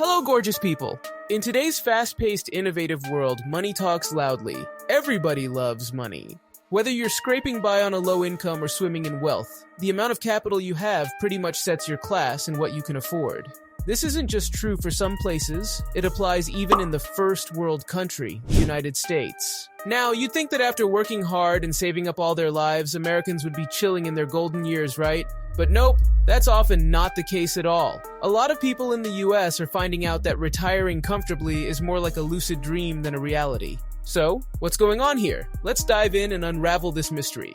Hello, gorgeous people. In today's fast-paced, innovative world, money talks loudly. Everybody loves money. Whether you're scraping by on a low income or swimming in wealth, the amount of capital you have pretty much sets your class and what you can afford. This isn't just true for some places, it applies even in the first world country, the United States. Now, you'd think that after working hard and saving up all their lives, Americans would be chilling in their golden years, right? But nope, that's often not the case at all. A lot of people in the US are finding out that retiring comfortably is more like a lucid dream than a reality. So, what's going on here? Let's dive in and unravel this mystery.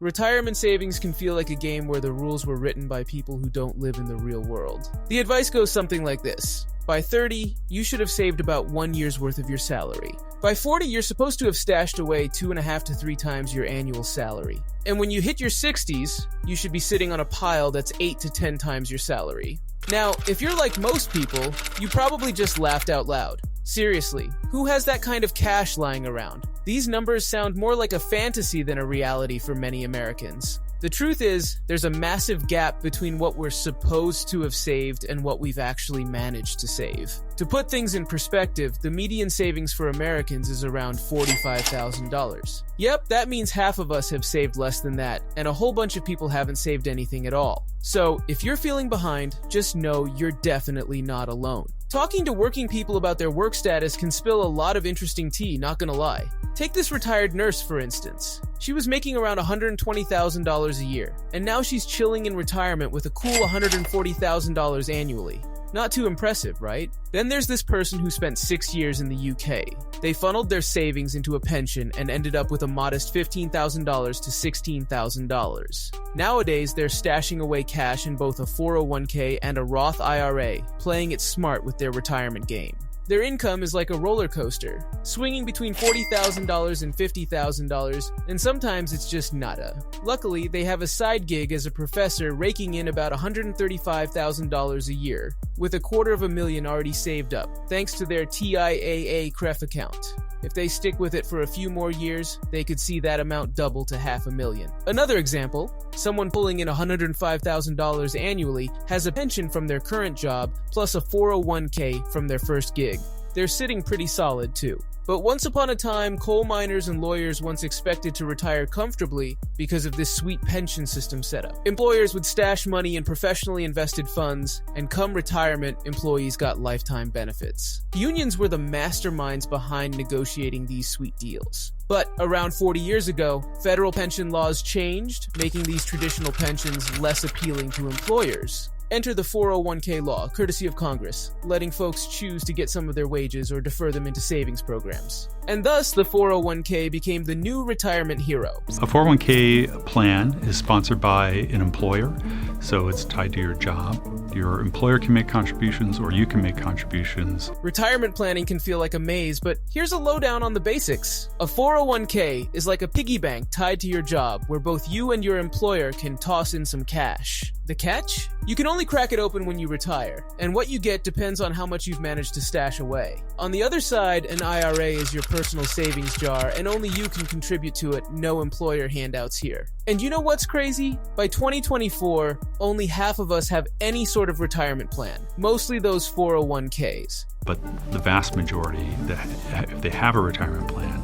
Retirement savings can feel like a game where the rules were written by people who don't live in the real world. The advice goes something like this. By 30, you should have saved about 1 year's worth of your salary. By 40, you're supposed to have stashed away 2.5 to 3 times your annual salary. And when you hit your 60s, you should be sitting on a pile that's 8 to 10 times your salary. Now, if you're like most people, you probably just laughed out loud. Seriously, who has that kind of cash lying around? These numbers sound more like a fantasy than a reality for many Americans. The truth is, there's a massive gap between what we're supposed to have saved and what we've actually managed to save. To put things in perspective, the median savings for Americans is around $45,000. Yep, that means half of us have saved less than that, and a whole bunch of people haven't saved anything at all. So, if you're feeling behind, just know you're definitely not alone. Talking to working people about their work status can spill a lot of interesting tea, not gonna lie. Take this retired nurse, for instance. She was making around $120,000 a year, and now she's chilling in retirement with a cool $140,000 annually. Not too impressive, right? Then there's this person who spent 6 years in the UK. They funneled their savings into a pension and ended up with a modest $15,000 to $16,000. Nowadays, they're stashing away cash in both a 401k and a Roth IRA, playing it smart with their retirement game. Their income is like a roller coaster, swinging between $40,000 and $50,000, and sometimes it's just nada. Luckily, they have a side gig as a professor raking in about $135,000 a year, with $250,000 already saved up, thanks to their TIAA CREF account. If they stick with it for a few more years, they could see that amount double to $500,000. Another example, someone pulling in $105,000 annually has a pension from their current job plus a 401k from their first gig. They're sitting pretty solid too. But once upon a time, coal miners and lawyers once expected to retire comfortably because of this sweet pension system setup. Employers would stash money in professionally invested funds, and come retirement, employees got lifetime benefits. Unions were the masterminds behind negotiating these sweet deals. But around 40 years ago, federal pension laws changed, making these traditional pensions less appealing to employers. Enter the 401k law, courtesy of Congress, letting folks choose to get some of their wages or defer them into savings programs. And thus, the 401k became the new retirement hero. A 401k plan is sponsored by an employer, so it's tied to your job. Your employer can make contributions or you can make contributions. Retirement planning can feel like a maze, but here's a lowdown on the basics. A 401k is like a piggy bank tied to your job where both you and your employer can toss in some cash. The catch? You can only crack it open when you retire, and what you get depends on how much you've managed to stash away. On the other side, an IRA is your personal savings jar, and only you can contribute to it, no employer handouts here. And you know what's crazy? By 2024, only half of us have any sort of retirement plan, mostly those 401ks. But the vast majority, if they have a retirement plan,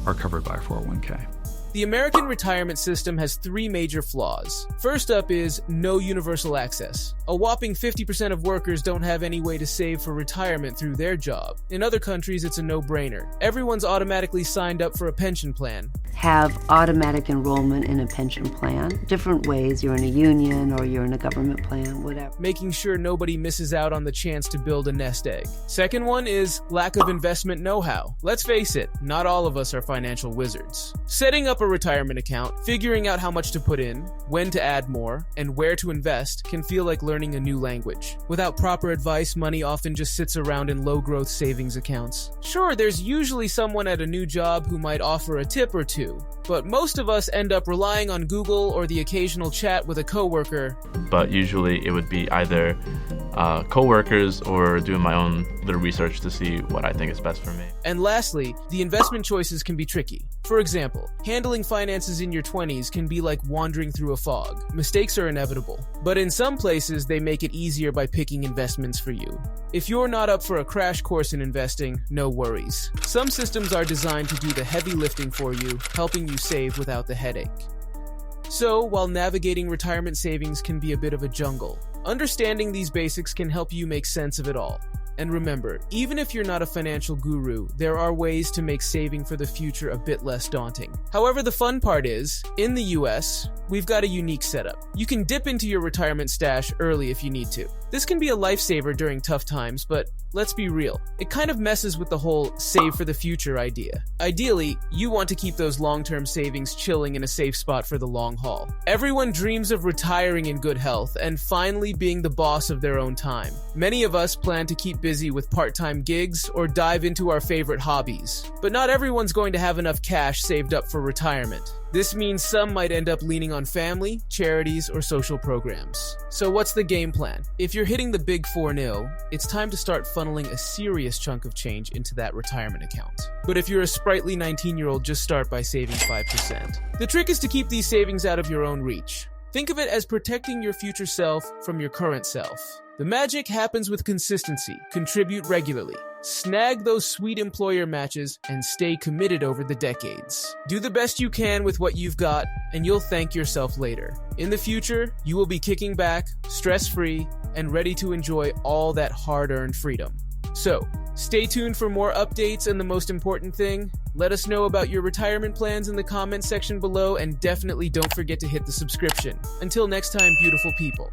are covered by a 401k. The American retirement system has 3 major flaws. First up is no universal access. A whopping 50% of workers don't have any way to save for retirement through their job. In other countries, it's a no-brainer. Everyone's automatically signed up for a pension plan. Have automatic enrollment in a pension plan. Different ways, you're in a union or you're in a government plan, whatever. Making sure nobody misses out on the chance to build a nest egg. Second one is lack of investment know-how. Let's face it, not all of us are financial wizards. Setting up a retirement account, figuring out how much to put in, when to add more, and where to invest can feel like learning a new language. Without proper advice, money often just sits around in low-growth savings accounts. Sure, there's usually someone at a new job who might offer a tip or two, but most of us end up relying on Google or the occasional chat with a coworker. But usually it would be either coworkers or doing my own little research to see what I think is best for me. And lastly, the investment choices can be tricky. For example, handling finances in your 20s can be like wandering through a fog. Mistakes are inevitable, but in some places they make it easier by picking investments for you. If you're not up for a crash course in investing, no worries. Some systems are designed to do the heavy lifting for you, helping you save without the headache. So, while navigating retirement savings can be a bit of a jungle, understanding these basics can help you make sense of it all. And remember, even if you're not a financial guru, there are ways to make saving for the future a bit less daunting. However, the fun part is, in the US, we've got a unique setup. You can dip into your retirement stash early if you need to. This can be a lifesaver during tough times, but let's be real, it kind of messes with the whole save for the future idea. Ideally, you want to keep those long-term savings chilling in a safe spot for the long haul. Everyone dreams of retiring in good health and finally being the boss of their own time. Many of us plan to keep busy with part-time gigs or dive into our favorite hobbies. But not everyone's going to have enough cash saved up for retirement. This means some might end up leaning on family, charities, or social programs. So what's the game plan? If you're hitting the big 4-0, it's time to start funneling a serious chunk of change into that retirement account. But if you're a sprightly 19-year-old, just start by saving 5%. The trick is to keep these savings out of your own reach. Think of it as protecting your future self from your current self. The magic happens with consistency. Contribute regularly. Snag those sweet employer matches and stay committed over the decades. Do the best you can with what you've got, and you'll thank yourself later. In the future, you will be kicking back, stress-free, and ready to enjoy all that hard-earned freedom. So, stay tuned for more updates, and the most important thing, let us know about your retirement plans in the comments section below, and definitely don't forget to hit the subscription. Until next time, beautiful people.